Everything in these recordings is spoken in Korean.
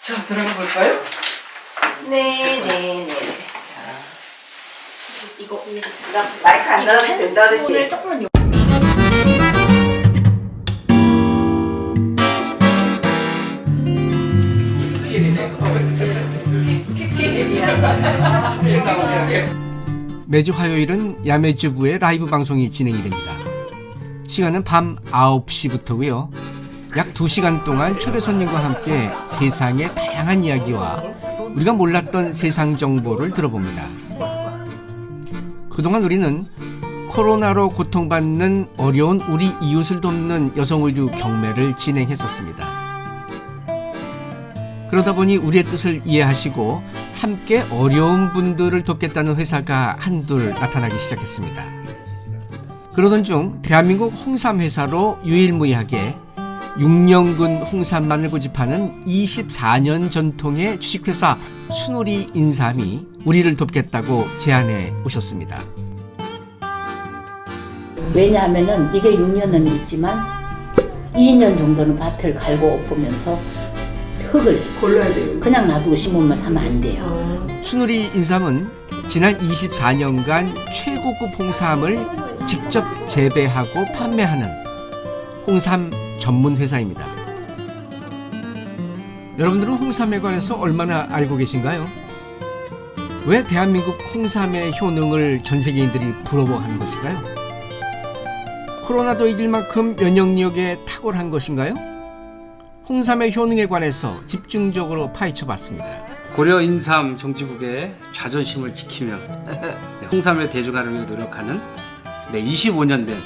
자, 들어가 볼까요? 네네네. 자, 이거 나 마이크 안 이거 닫아도 된다 핸드폰을 그랬지? 조금만 매주 화요일은 야매주부의 라이브 방송이 진행이 됩니다. 시간은 밤 9시부터고요. 약 2시간 동안 초대 손님과 함께 세상의 다양한 이야기와 우리가 몰랐던 세상 정보를 들어봅니다. 그동안 우리는 코로나로 고통받는 어려운 우리 이웃을 돕는 여성의류 경매를 진행했었습니다. 그러다 보니 우리의 뜻을 이해하시고 함께 어려운 분들을 돕겠다는 회사가 한둘 나타나기 시작했습니다. 그러던 중 대한민국 홍삼회사로 유일무이하게 6년근 홍삼만을 고집하는 24년 전통의 주식회사 순우리 인삼이 우리를 돕겠다고 제안해 오셨습니다. 왜냐하면은 이게 6년은 있지만 2년 정도는 밭을 갈고 엎으면서 흙을 골라야 돼요. 그냥 놔두고 심으면 사면 안 돼요. 순우리 인삼은 지난 24년간 최고급 홍삼을 직접 재배하고 판매하는 홍삼 전문 회사입니다. 여러분들은 홍삼에 관해서 얼마나 알고 계신가요? 왜 대한민국 홍삼의 효능을 전 세계인들이 부러워하는 것일까요? 코로나도 이길 만큼 면역력에 탁월한 것인가요? 홍삼의 효능에 관해서 집중적으로 파헤쳐 봤습니다. 고려 인삼 정지국의 자존심을 지키며 홍삼의 대중화를 위해 노력하는 25년 된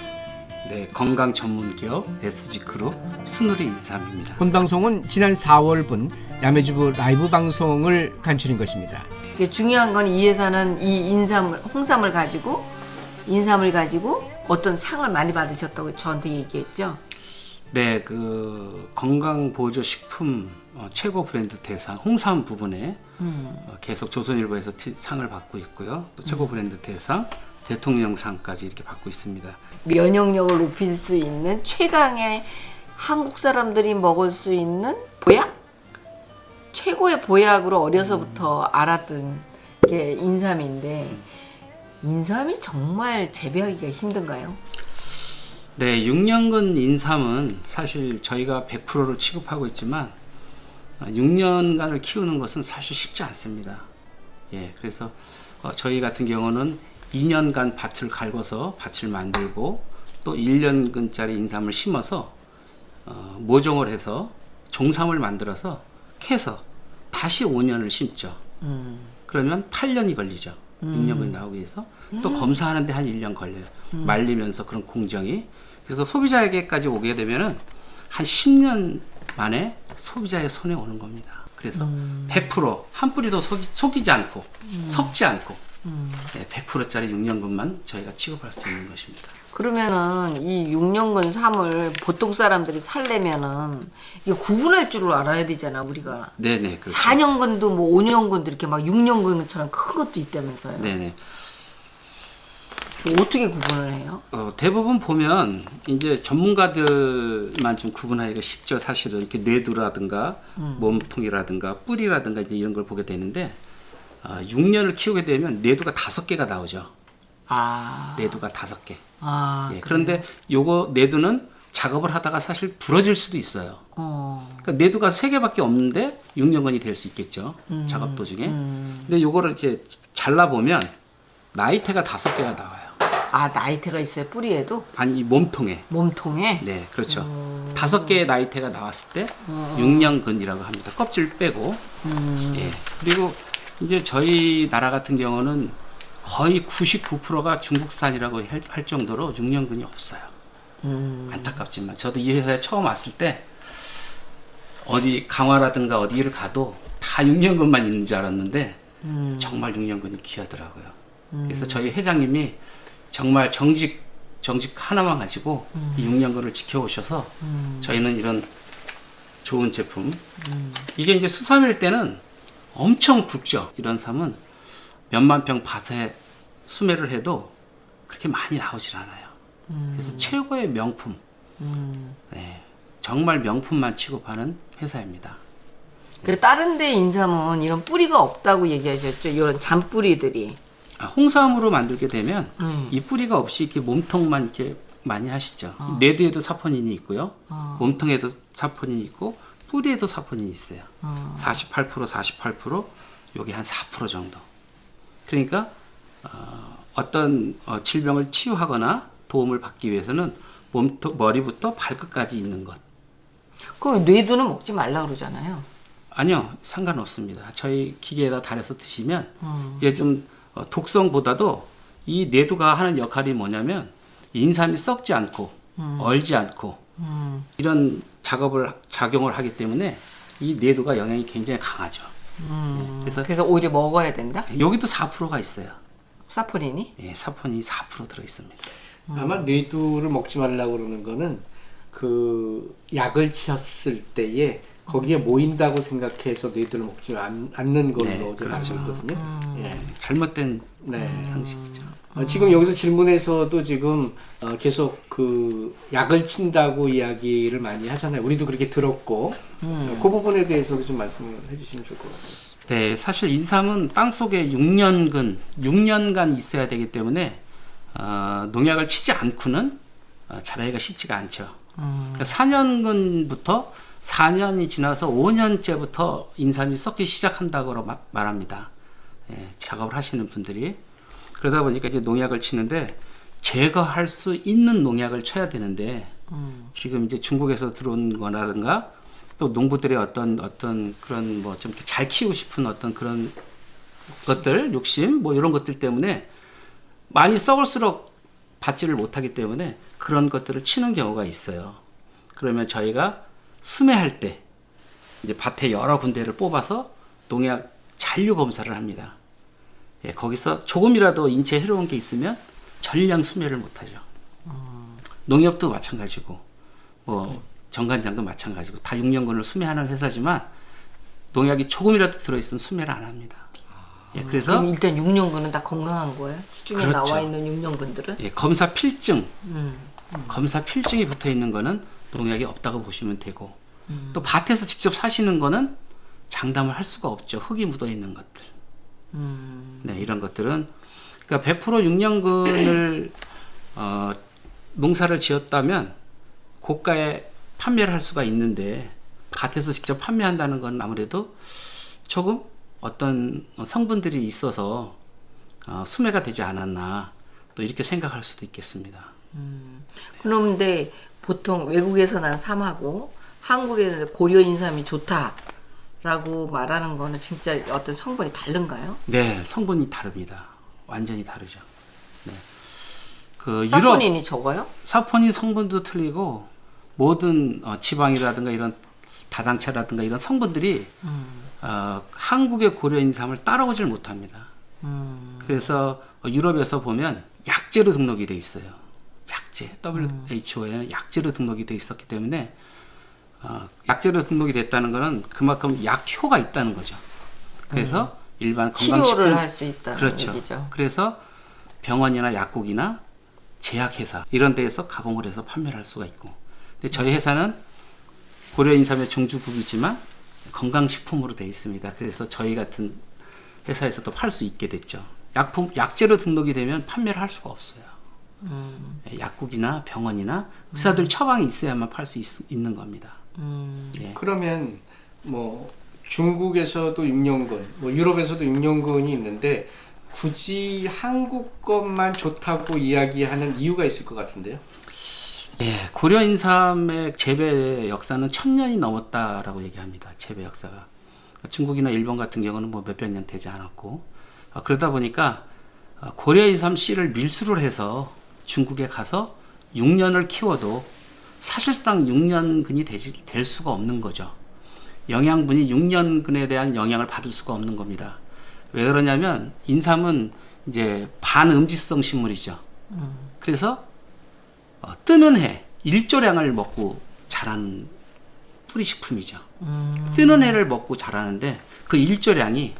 건강 전문 기업 베스지 그룹 순우리 인삼입니다. 본 방송은 지난 4월분 야매주부 라이브 방송을 간추린 것입니다. 중요한 건 이 회사는 이 홍삼을 가지고 어떤 상을 많이 받으셨다고 저한테 얘기했죠. 네, 그 건강보조식품 최고 브랜드 대상 홍삼 부분에 계속 조선일보에서 상을 받고 있고요. 또 최고 브랜드 대상 대통령상까지 이렇게 받고 있습니다. 면역력을 높일 수 있는 최강의 한국 사람들이 먹을 수 있는 보약? 최고의 보약으로 어려서부터 알았던 게 인삼인데 인삼이 정말 재배하기가 힘든가요? 네, 6년근 인삼은 사실 저희가 100%를 취급하고 있지만 6년간을 키우는 것은 사실 쉽지 않습니다. 예, 그래서 저희 같은 경우는 2년간 밭을 갈궈서 밭을 만들고 또 1년근짜리 인삼을 심어서 모종을 해서 종삼을 만들어서 캐서 다시 5년을 심죠. 그러면 8년이 걸리죠. 6년근이 나오기 위해서 또 검사하는데 한 1년 걸려요. 말리면서 그런 공정이. 그래서 소비자에게까지 오게 되면은 한 10년 만에 소비자의 손에 오는 겁니다. 그래서 100%한 뿌리도 속이지 않고 섞지 않고 100%짜리 6년근만 저희가 취급할 수 있는 것입니다. 그러면은 이 6년근 삼을 보통 사람들이 살려면은 이거 구분할 줄을 알아야 되잖아 우리가. 네네. 그렇죠. 4년근도 뭐 5년근도 이렇게 막 6년근처럼 큰 것도 있다면서요. 네네. 어떻게 구분을 해요? 대부분 보면 이제 전문가들만 좀 구분하기가 쉽죠. 사실은 이렇게 뇌두라든가 몸통이라든가 뿌리라든가 이제 이런 걸 보게 되는데 6년을 키우게 되면 뇌두가 5개가 나오죠. 뇌두가 5개. 예, 그런데 요거 뇌두는 작업을 하다가 사실 부러질 수도 있어요. 그러니까 뇌두가 3개밖에 없는데 6년근이 될 수 있겠죠. 작업 도중에. 근데 요거를 이렇게 잘라보면 나이테가 5개가 나와요. 나이테가 있어요 뿌리에도? 아니 몸통에. 몸통에? 네, 그렇죠. 5개의 나이테가 나왔을 때 6년근이라고 합니다. 껍질 빼고. 예. 그리고 이제 저희 나라 같은 경우는 거의 99%가 중국산이라고 할 정도로 6년근이 없어요. 안타깝지만 저도 이 회사에 처음 왔을 때 어디 강화라든가 어디를 가도 다 6년근만 있는 줄 알았는데 정말 6년근이 귀하더라고요. 그래서 저희 회장님이 정말 정직 하나만 가지고 이 6년근을 지켜오셔서 저희는 이런 좋은 제품 이게 이제 수삼일 때는 엄청 굵죠. 이런 삼은 몇만 평 밭에 수매를 해도 그렇게 많이 나오질 않아요. 그래서 최고의 명품, 네, 정말 명품만 취급하는 회사입니다. 그래 다른 데 인삼은 이런 뿌리가 없다고 얘기하셨죠. 이런 잔뿌리들이. 홍삼으로 만들게 되면 이 뿌리가 없이 이렇게 몸통만 이렇게 많이 하시죠. 뇌두에도 사포닌이 있고요. 몸통에도 사포닌이 있고 뿌리에도 사포닌이 있어요. 48%, 여기 한 4% 정도. 그러니까 어떤 질병을 치유하거나 도움을 받기 위해서는 머리부터 발끝까지 있는 것. 그럼 뇌두는 먹지 말라 그러잖아요. 아니요, 상관없습니다. 저희 기계에다 달여서 드시면 이게 좀 독성보다도 이 뇌두가 하는 역할이 뭐냐면 인삼이 썩지 않고 얼지 않고 이런 작용을 하기 때문에 이 뇌두가 영향이 굉장히 강하죠. 그래서 오히려 먹어야 된다? 여기도 4%가 있어요. 사포닌이? 예, 사포닌이 4% 들어 있습니다. 아마 뇌두를 먹지 말라고 그러는 거는 그 약을 쳤을 때에 거기에 모인다고 생각해서 뇌두를 먹지 않는 걸로 네, 제가 그렇죠. 알고 있거든요. 예. 잘못된 네. 상식이죠. 지금 여기서 질문에서도 지금 계속 그 약을 친다고 이야기를 많이 하잖아요. 우리도 그렇게 들었고 그 부분에 대해서도 좀 말씀을 해주시면 좋을 것 같아요. 네, 사실 인삼은 땅속에 6년간 있어야 되기 때문에 농약을 치지 않고는 자라기가 쉽지가 않죠. 4년근부터 4년이 지나서 5년째부터 인삼이 썩기 시작한다고 말합니다. 예, 작업을 하시는 분들이. 그러다 보니까 이제 농약을 치는데 제거할 수 있는 농약을 쳐야 되는데 지금 이제 중국에서 들어온 거라든가 또 농부들의 어떤 그런 뭐 좀 잘 키우고 싶은 어떤 그런 것들, 욕심 뭐 이런 것들 때문에 많이 썩을수록 받지를 못하기 때문에 그런 것들을 치는 경우가 있어요. 그러면 저희가 수매할 때 이제 밭에 여러 군데를 뽑아서 농약 잔류 검사를 합니다. 예, 거기서 조금이라도 인체에 해로운 게 있으면 전량 수매를 못하죠. 농협도 마찬가지고 뭐 정관장도 마찬가지고 다 6년근을 수매하는 회사지만 농약이 조금이라도 들어있으면 수매를 안 합니다. 예, 그래서 그럼 일단 6년근은 다 건강한 거예요? 시중에 그렇죠. 나와 있는 6년근들은? 예, 검사 필증, 검사 필증이 붙어 있는 거는 농약이 없다고 보시면 되고 또 밭에서 직접 사시는 거는 장담을 할 수가 없죠. 흙이 묻어 있는 것들. 네, 이런 것들은 그러니까 100% 6년근을 농사를 지었다면 고가에 판매를 할 수가 있는데 밭에서 직접 판매한다는 건 아무래도 조금 어떤 성분들이 있어서 수매가 되지 않았나 또 이렇게 생각할 수도 있겠습니다. 그런데 보통 외국에서 난 삼하고 한국에서 고려 인삼이 좋다라고 말하는 거는 진짜 어떤 성분이 다른가요? 네, 성분이 다릅니다. 완전히 다르죠. 네. 그 사포닌이 적어요? 사포닌 성분도 틀리고 모든 지방이라든가 이런 다당차라든가 이런 성분들이 한국의 고려 인삼을 따라오질 못합니다. 그래서 유럽에서 보면 약재로 등록이 돼 있어요. 약재, WHO에는 약재로 등록이 돼 있었기 때문에 약재로 등록이 됐다는 것은 그만큼 약효가 있다는 거죠. 그래서 일반 건강식품 치료를 할 수 있다는 그렇죠. 얘기죠. 그래서 병원이나 약국이나 제약회사 이런 데에서 가공을 해서 판매를 할 수가 있고, 근데 저희 회사는 고려인삼의 종주국이지만 건강식품으로 되어 있습니다. 그래서 저희 같은 회사에서도 팔 수 있게 됐죠. 약재로 등록이 되면 판매를 할 수가 없어요. 약국이나 병원이나 의사들 처방이 있어야만 팔 수 있는 겁니다. 예. 그러면 뭐 중국에서도 6년근, 뭐 유럽에서도 6년근이 있는데 굳이 한국 것만 좋다고 이야기하는 이유가 있을 것 같은데요? 예, 고려인삼의 재배 역사는 1000년이 넘었다라고 얘기합니다. 재배 역사가. 중국이나 일본 같은 경우는 뭐 몇백 년 되지 않았고, 그러다 보니까 고려인삼 씨를 밀수를 해서 중국에 가서 6년을 키워도 사실상 6년근이 될 수가 없는 거죠. 영양분이 6년근에 대한 영향을 받을 수가 없는 겁니다. 왜 그러냐면 인삼은 이제 반음지성 식물이죠. 그래서 뜨는 해 일조량을 먹고 자라는 뿌리식품이죠. 뜨는 해를 먹고 자라는데 그 일조량이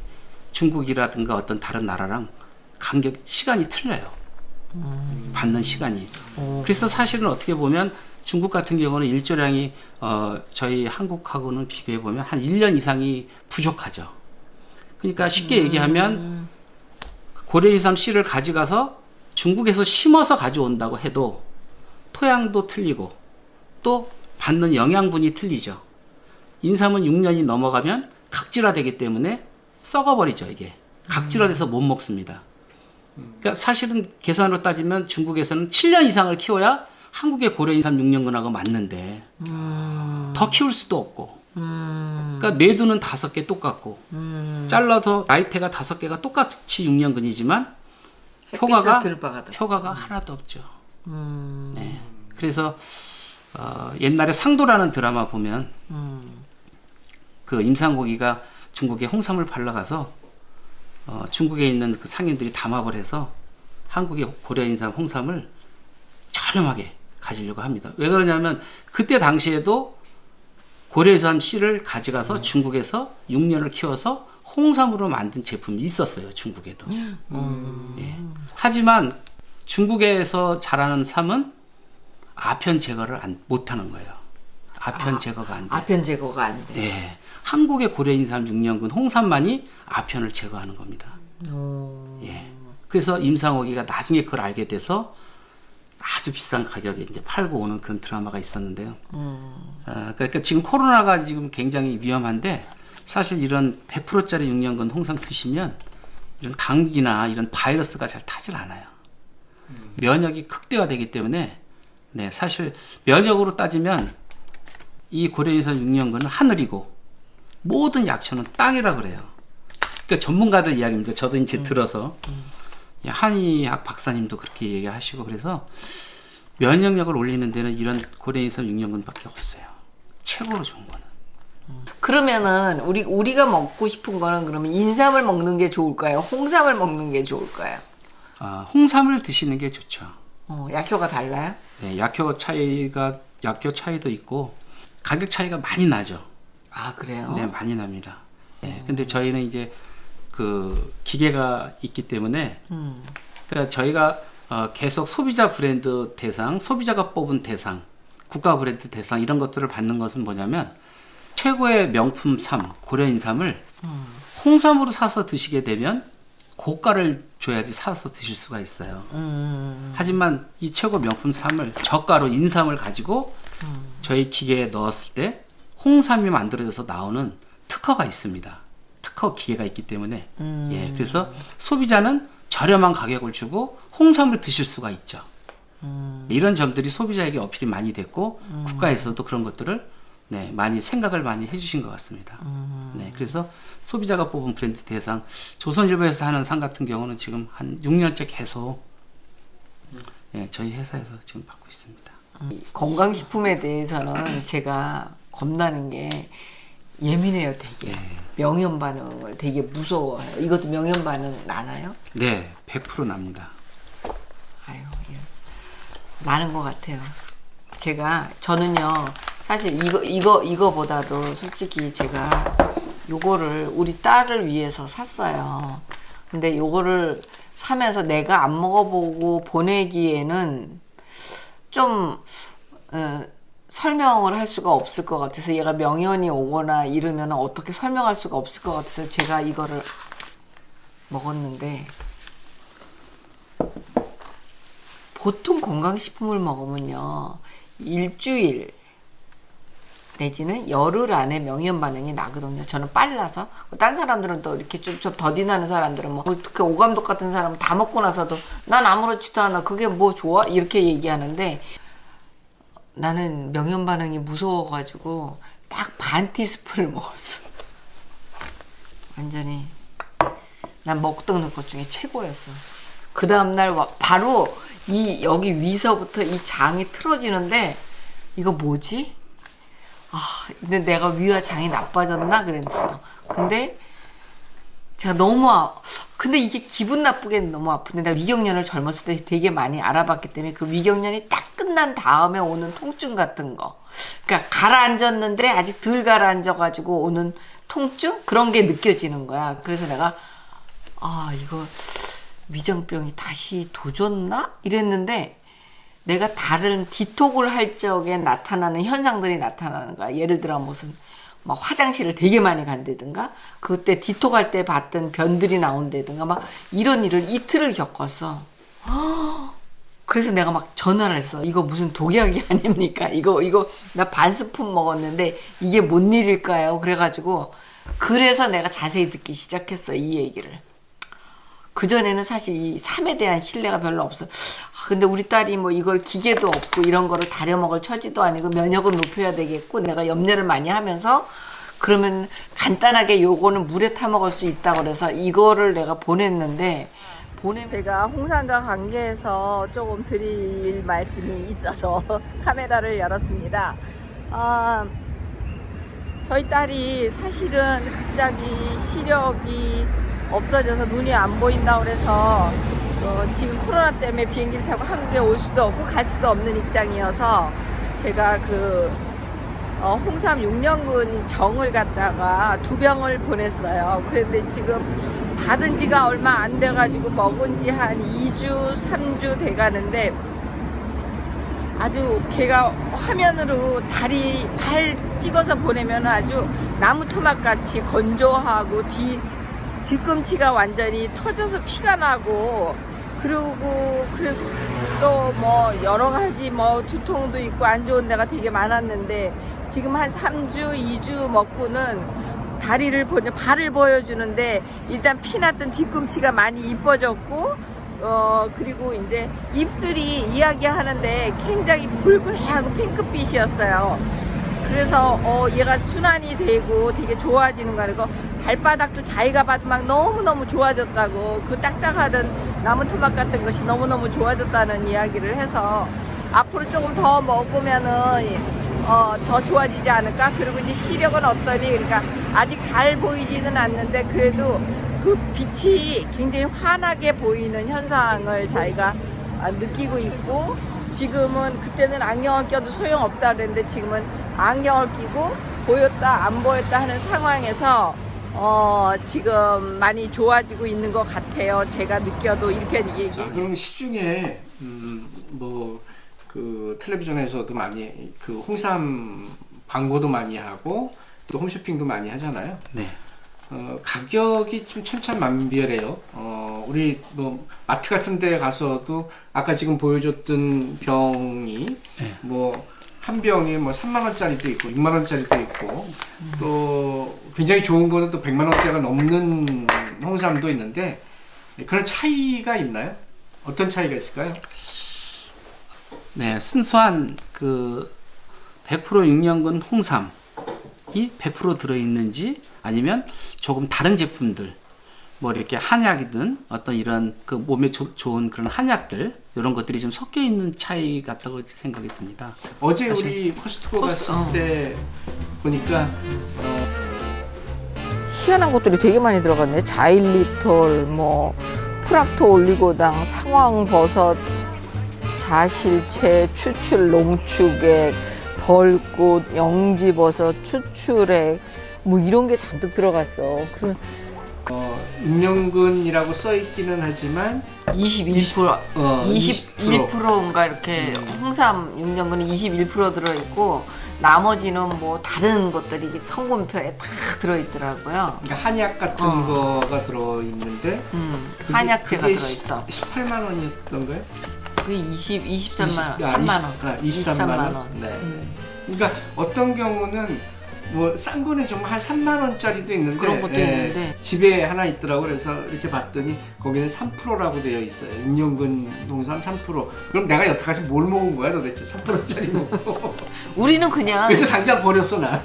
중국이라든가 어떤 다른 나라랑 시간이 틀려요. 받는 시간이. 그래서 사실은 어떻게 보면 중국 같은 경우는 일조량이 저희 한국하고는 비교해 보면 한 1년 이상이 부족하죠. 그러니까 쉽게 얘기하면 고려인삼 씨를 가져가서 중국에서 심어서 가져온다고 해도 토양도 틀리고 또 받는 영양분이 틀리죠. 인삼은 6년이 넘어가면 각질화되기 때문에 썩어버리죠. 이게 각질화돼서 못 먹습니다. 그러니까 사실은 계산으로 따지면 중국에서는 7년 이상을 키워야 한국의 고려인삼 6년근하고 맞는데 더 키울 수도 없고 그러니까 내두는 5개 똑같고 잘라서 나이테가 5개가 똑같이 6년근이지만 효과가 하나도 없죠. 네. 그래서 옛날에 상도라는 드라마 보면 그 임상고기가 중국에 홍삼을 팔러 가서 중국에 있는 그 상인들이 담합을 해서 한국의 고려인삼 홍삼을 저렴하게 가지려고 합니다. 왜 그러냐면 그때 당시에도 고려인삼 씨를 가져가서 중국에서 6년을 키워서 홍삼으로 만든 제품이 있었어요. 중국에도. 예. 하지만 중국에서 자라는 삼은 아편 제거를 못하는 거예요. 아편 제거가 안 돼. 아편 제거가 안 돼. 예. 한국의 고려인삼 6년근 홍삼만이 아편을 제거하는 겁니다. 예. 그래서 임상옥이가 나중에 그걸 알게 돼서 아주 비싼 가격에 이제 팔고 오는 그런 드라마가 있었는데요. 그러니까 지금 코로나가 지금 굉장히 위험한데 사실 이런 100%짜리 6년근 홍삼 드시면 이런 감기나 이런 바이러스가 잘 타질 않아요. 면역이 극대화되기 때문에 네, 사실 면역으로 따지면 이 고려인삼 6년근은 하늘이고 모든 약초는 땅이라 그래요. 그러니까 전문가들 이야기입니다. 저도 이제 들어서 한의학 박사님도 그렇게 얘기하시고 그래서 면역력을 올리는 데는 이런 고려인삼 6년근밖에 없어요. 최고로 좋은 거는. 그러면은 우리가 먹고 싶은 거는 그러면 인삼을 먹는 게 좋을까요? 홍삼을 먹는 게 좋을까요? 홍삼을 드시는 게 좋죠. 약효가 달라요? 네, 약효 차이도 있고 가격 차이가 많이 나죠. 아, 그래요? 네, 많이 납니다. 네, 근데 저희는 이제 그 기계가 있기 때문에 그러니까 저희가 계속 소비자 브랜드 대상, 소비자가 뽑은 대상, 국가 브랜드 대상 이런 것들을 받는 것은 뭐냐면 최고의 명품 삼, 고려인삼을 홍삼으로 사서 드시게 되면 고가를 줘야지 사서 드실 수가 있어요. 하지만 이 최고 명품 삼을 저가로 인삼을 가지고 저희 기계에 넣었을 때 홍삼이 만들어져서 나오는 특허가 있습니다. 특허 기계가 있기 때문에 예, 그래서 소비자는 저렴한 가격을 주고 홍삼을 드실 수가 있죠. 이런 점들이 소비자에게 어필이 많이 됐고 국가에서도 그런 것들을 네, 많이 생각을 많이 해주신 것 같습니다. 네, 그래서 소비자가 뽑은 브랜드 대상 조선일보에서 하는 상 같은 경우는 지금 한 6년째 계속 네, 저희 회사에서 지금 받고 있습니다. 건강식품에 대해서는 제가 겁나는 게 예민해요, 되게. 네. 명현 반응을 되게 무서워해요. 이것도 명현 반응 나나요? 네, 100% 납니다. 아유, 예. 나는 것 같아요. 저는요, 사실 이거보다도 솔직히 제가 요거를 우리 딸을 위해서 샀어요. 근데 요거를 사면서 내가 안 먹어보고 보내기에는 좀, 설명을 할 수가 없을 것 같아서 얘가 명현이 오거나 이러면 어떻게 설명할 수가 없을 것 같아서 제가 이거를 먹었는데 보통 건강식품을 먹으면요 일주일 내지는 열흘 안에 명현 반응이 나거든요. 저는 빨라서 다른 사람들은 또 이렇게 좀 더디 나는 사람들은 뭐 특히 오감독 같은 사람은 다 먹고 나서도 난 아무렇지도 않아 그게 뭐 좋아? 이렇게 얘기하는데 나는 명현 반응이 무서워가지고 딱 반 티스푼을 먹었어. 완전히 난 먹던 것 중에 최고였어. 그 다음날 바로 여기 위서부터 이 장이 틀어지는데 이거 뭐지? 근데 내가 위와 장이 나빠졌나 그랬어. 근데 제가 근데 이게 기분 나쁘게 너무 아픈데 내가 위경련을 젊었을 때 되게 많이 알아봤기 때문에 그 위경련이 딱 끝난 다음에 오는 통증 같은 거. 그러니까 가라앉았는데 아직 덜 가라앉아가지고 오는 통증? 그런 게 느껴지는 거야. 그래서 내가 이거 위장병이 다시 도졌나? 이랬는데 내가 다른 디톡을 할 적에 나타나는 현상들이 나타나는 거야. 예를 들어 무슨 막 화장실을 되게 많이 간다든가 그때 디톡할 때 봤던 변들이 나온다든가 막 이런 일을 이틀을 겪었어. 그래서 내가 막 전화를 했어. 이거 무슨 독약이 아닙니까? 이거 나 반 스푼 먹었는데 이게 뭔 일일까요? 그래가지고 그래서 내가 자세히 듣기 시작했어. 이 얘기를. 그전에는 사실 이 삶에 대한 신뢰가 별로 없어. 근데 우리 딸이 뭐 이걸 기계도 없고 이런 거를 다려먹을 처지도 아니고 면역을 높여야 되겠고 내가 염려를 많이 하면서 그러면 간단하게 요거는 물에 타 먹을 수 있다고 그래서 이거를 내가 보냈는데 제가 홍삼과 관계해서 조금 드릴 말씀이 있어서 카메라를 열었습니다. 저희 딸이 사실은 갑자기 시력이 없어져서 눈이 안 보인다고 그래서 지금 코로나 때문에 비행기를 타고 한국에 올 수도 없고 갈 수도 없는 입장이어서 제가 홍삼 6년근 정을 갖다가 2병을 보냈어요. 그런데 지금 받은 지가 얼마 안 돼가지고 먹은 지 한 2주, 3주 돼가는데 아주 걔가 화면으로 다리, 발 찍어서 보내면 아주 나무 토막 같이 건조하고 뒤꿈치가 완전히 터져서 피가 나고 그러고 그래서 또 뭐 여러 가지 뭐 두통도 있고 안 좋은 데가 되게 많았는데 지금 한 3주, 2주 먹고는 발을 보여주는데 일단 피났던 뒤꿈치가 많이 이뻐졌고 그리고 이제 입술이 이야기하는데 굉장히 붉은하고 핑크빛이었어요. 그래서 얘가 순환이 되고 되게 좋아지는 거 아니고 발바닥도 자기가 봐도 막 너무너무 좋아졌다고 그 딱딱하던 나무 토막 같은 것이 너무너무 좋아졌다는 이야기를 해서 앞으로 조금 더 먹으면은 더 좋아지지 않을까? 그리고 이제 시력은 어떠니? 그러니까 아직 잘 보이지는 않는데 그래도 그 빛이 굉장히 환하게 보이는 현상을 자기가 느끼고 있고 지금은 그때는 안경을 껴도 소용없다 그랬는데 지금은 안경을 끼고 보였다 안 보였다 하는 상황에서 지금 많이 좋아지고 있는 것 같아요. 제가 느껴도 이렇게 얘기해요. 그럼 시중에 그 텔레비전에서도 많이 그 홍삼 광고도 많이 하고 또 홈쇼핑도 많이 하잖아요. 네. 가격이 좀 천차만별해요. 우리 뭐 마트 같은 데 가서도 아까 지금 보여줬던 병이 네. 뭐 한 병에 뭐 3만 원짜리도 있고 6만 원짜리도 있고 또 굉장히 좋은 거는 또 100만 원대가 넘는 홍삼도 있는데 그런 차이가 있나요? 어떤 차이가 있을까요? 네, 순수한 그 100% 6년근 홍삼이 100% 들어있는지 아니면 조금 다른 제품들 뭐 이렇게 한약이든 어떤 이런 그 몸에 좋은 그런 한약들 이런 것들이 좀 섞여 있는 차이 같다고 생각이 듭니다. 어제 우리 코스트코 갔을 때 보니까 희한한 것들이 되게 많이 들어갔네. 자일리톨, 뭐 프락토 올리고당, 상황버섯, 자실채, 추출 농축액, 벌꽃, 영지버섯, 추출액 뭐 이런 게 잔뜩 들어갔어. 6년근이라고 써 있기는 하지만 21%, 21%. 21%인가 이렇게 홍삼 6년근이 21% 들어있고 나머지는 뭐 다른 것들이 성분표에 다 들어있더라고요. 그러니까 한약 같은 거가 들어있는데 한약재가 그게 들어있어. 18만 원이었던가요? 그게 23만 원, 3만 원. 23만 원. 네. 그러니까 어떤 경우는 뭐 싼 거는 정말 한 3만 원짜리도 있는데 그런 것도 있는데 집에 하나 있더라고. 그래서 이렇게 봤더니 거기는 3%라고 되어 있어요. 6년근 홍삼 3%. 그럼 내가 여태까지 뭘 먹은 거야 도대체 3%짜리 먹고. 우리는 그냥 그래서 당장 버렸어 나.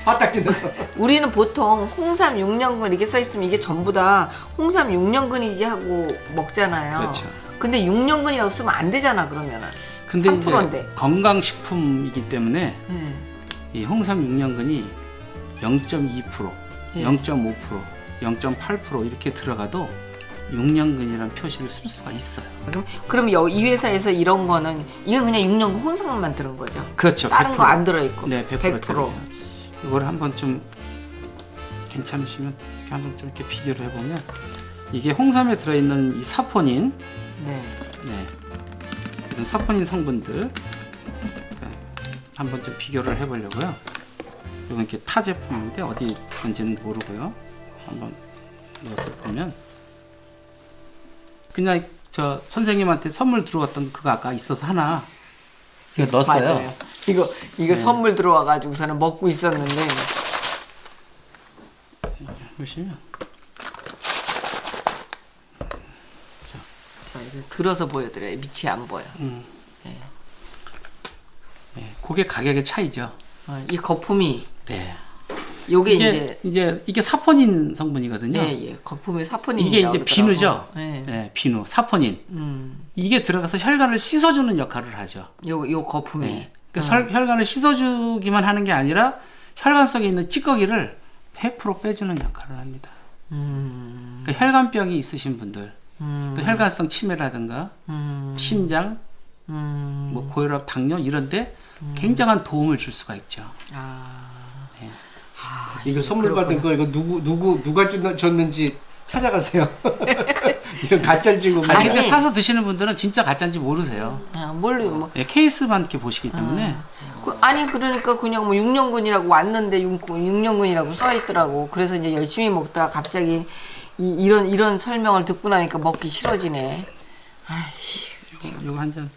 화딱지내서. 우리는 보통 홍삼 6년근 이렇게 써있으면 이게 전부 다 홍삼 6년근이지 하고 먹잖아요. 그렇죠. 근데 6년근이라고 쓰면 안 되잖아 그러면은. 근데 3%인데. 이제 건강식품이기 때문에 네. 이 홍삼 6년근이 0.2%, 예. 0.5%, 0.8% 이렇게 들어가도 6년근이라는 표시를 쓸 수가 있어요. 그럼 이 회사에서 이런 거는 이건 그냥 6년근 홍삼만 들은 거죠? 그렇죠. 다른 100%. 거 안 들어있고. 네, 100%. 100%. 이걸 한번 좀 괜찮으시면 이렇게 한번 좀 이렇게 비교를 해보면 이게 홍삼에 들어있는 이 사포닌, 네. 네, 이런 사포닌 성분들 한번 좀 비교를 해보려고요. 이건 이렇게 타 제품인데 어디 건지는 모르고요. 한번 넣어서 보면 그냥 저 선생님한테 선물 들어왔던 그거 아까 있어서 하나 이거 넣었어요. 맞아요. 이거 선물 들어와가지고서는 먹고 있었는데 보시면 자 이거 들어서 보여드려요. 밑이 안 보여. 그게 가격의 차이죠. 이 거품이 네. 요게 이게 사포닌 성분이거든요. 예, 거품이 사포닌이 이게 이제 비누죠. 네. 네, 비누, 사포닌. 이게 들어가서 혈관을 씻어주는 역할을 하죠. 요 거품이. 네. 그러니까 혈관을 씻어주기만 하는 게 아니라 혈관 속에 있는 찌꺼기를 100% 빼주는 역할을 합니다. 그러니까 혈관병이 있으신 분들, 또 혈관성 치매라든가 심장, 뭐 고혈압, 당뇨 이런데 굉장한 도움을 줄 수가 있죠. 이거 선물 받은 거 이거 누가 줬는지 찾아가세요. 이건 가짜인지 뭐. 아니 근데 사서 드시는 분들은 진짜 가짜인지 모르세요. 뭐. 예, 케이스만 이렇게 보시기 때문에. 아니 그러니까 그냥 뭐 6년근이라고 왔는데 6년근이라고 써 있더라고. 그래서 이제 열심히 먹다가 갑자기 이런 설명을 듣고 나니까 먹기 싫어지네. 요거 한 잔.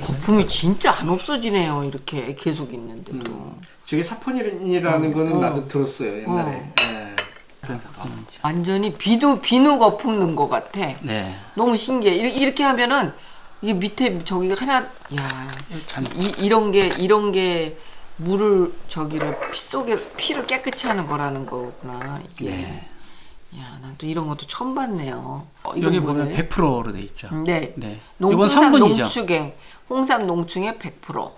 거품이 진짜 안 없어지네요. 이렇게 계속 있는데도. 저게 사포닌이라는 거는 나도 들었어요 옛날에. 예. 그래서 완전히 비누 거품 넣은 것 같아. 네. 너무 신기해. 이렇게 하면은 이게 밑에 저기가 하나, 야, 이런 게 물을 저기를 피를 깨끗이 하는 거라는 거구나. 이게. 네. 야, 난 또 이런 것도 처음 봤네요. 여기 보면 100%로 돼 있죠. 네. 네. 홍삼 이건 성분이죠. 농축액, 홍삼 농축액 100%.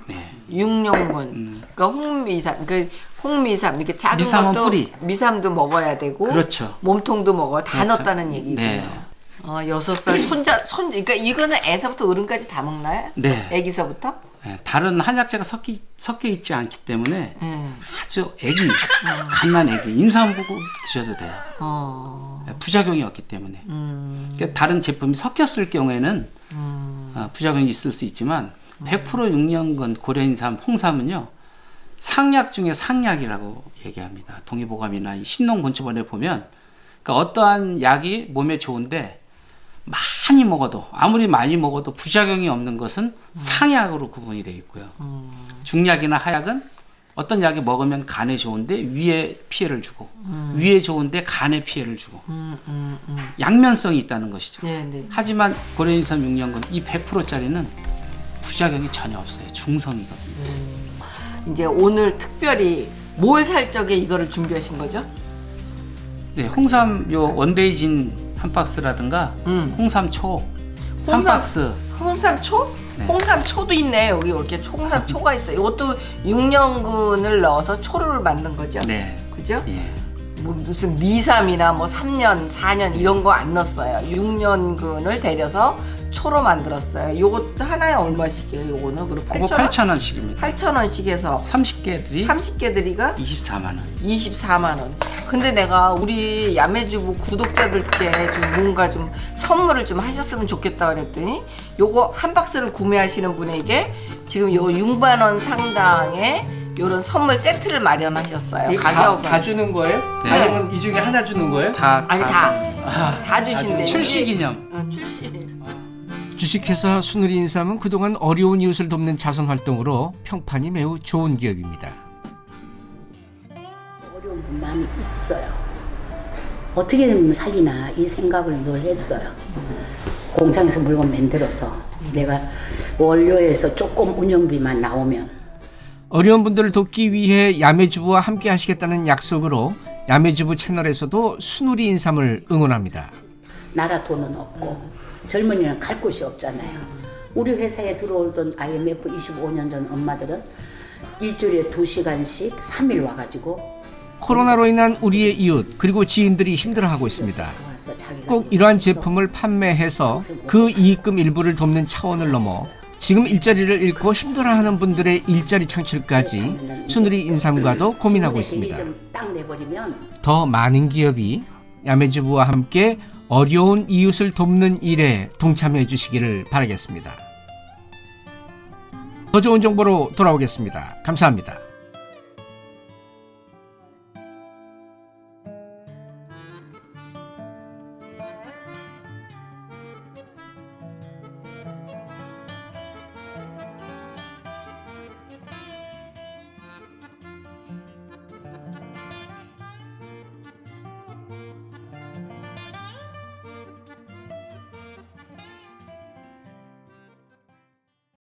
네. 6년분. 그러니까 홍미삼 이렇게 작은 미삼은 것도 뿌리. 미삼도 먹어야 되고 그렇죠. 몸통도 먹어야 다 그렇죠. 넣었다는 얘기군요. 네. 6살 손자 그러니까 이거는 애서부터 어른까지 다 먹나요? 네. 애기서부터? 네. 다른 한약재가 섞여 있지 않기 때문에 네. 아주 갓난 애기 임산부고 드셔도 돼요. 네, 부작용이 없기 때문에. 그러니까 다른 제품이 섞였을 경우에는 부작용이 있을 수 있지만 100% 6년근 고려인삼, 홍삼은요 상약 중에 상약이라고 얘기합니다. 동의보감이나 이 신농본처본에 보면 그러니까 어떠한 약이 몸에 좋은데 많이 먹어도 아무리 많이 먹어도 부작용이 없는 것은 상약으로 구분이 되어 있고요. 중약이나 하약은 어떤 약이 먹으면 간에 좋은데 위에 피해를 주고 위에 좋은데 간에 피해를 주고 양면성이 있다는 것이죠. 네. 하지만 고려인삼 6년근 이 100%짜리는 부작용이 전혀 없어요. 중성이거든요. 이제 오늘 특별히 뭘 살 적에 이거를 준비하신 거죠? 네, 홍삼 요 원데이진 한 박스라든가 홍삼초 한 박스. 홍삼초? 네. 홍삼초도 있네. 여기 이렇게 홍삼초가 있어요. 이것도 6년근을 넣어서 초를 만든 거죠? 네. 그죠? 예. 뭐 무슨 미삼이나 뭐 3년, 4년 이런 거 안 넣었어요. 6년근을 데려서 초로 만들었어요. 요것도 하나에 얼마씩이에요? 요거는 그리고 그거 8,000원씩입니다. 8,000원씩 해서 30개들이 30개들이가 24만 원. 24만 원. 근데 내가 우리 야매주부 구독자들께 좀 뭔가 좀 선물을 좀 하셨으면 좋겠다 그랬더니 요거 한 박스를 구매하시는 분에게 지금 요 6만 원 상당의 요런 선물 세트를 마련하셨어요. 이거 가격은 다 주는 거예요? 네. 아니면 이 중에 하나 주는 거예요? 아니 다 주신대요. 출시 기념. 출시. 주식회사 순우리인삼은 그동안 어려운 이웃을 돕는 자선 활동으로 평판이 매우 좋은 기업입니다. 어려운 분 많이 있어요. 어떻게 좀 살리나 이 생각을 늘 했어요. 공장에서 물건 만들어서 내가 원료에서 조금 운영비만 나오면 어려운 분들을 돕기 위해 야매주부와 함께 하시겠다는 약속으로 야매주부 채널에서도 순우리인삼을 응원합니다. 나라 돈은 없고 젊은이는 갈 곳이 없잖아요. 우리 회사에 들어오던 IMF 25년 전 엄마들은 일주일에 2시간씩 3일 와가지고 코로나로 인한 우리의 이웃 그리고 지인들이 힘들어하고 있습니다. 꼭 이러한 제품을 판매해서 그 이익금 일부를 돕는 차원을 넘어 지금 일자리를 잃고 힘들어하는 분들의 일자리 창출까지 순우리인삼과도 고민하고 있습니다. 딱 내버리면 더 많은 기업이 야매주부와 함께 어려운 이웃을 돕는 일에 동참해 주시기를 바라겠습니다. 더 좋은 정보로 돌아오겠습니다. 감사합니다.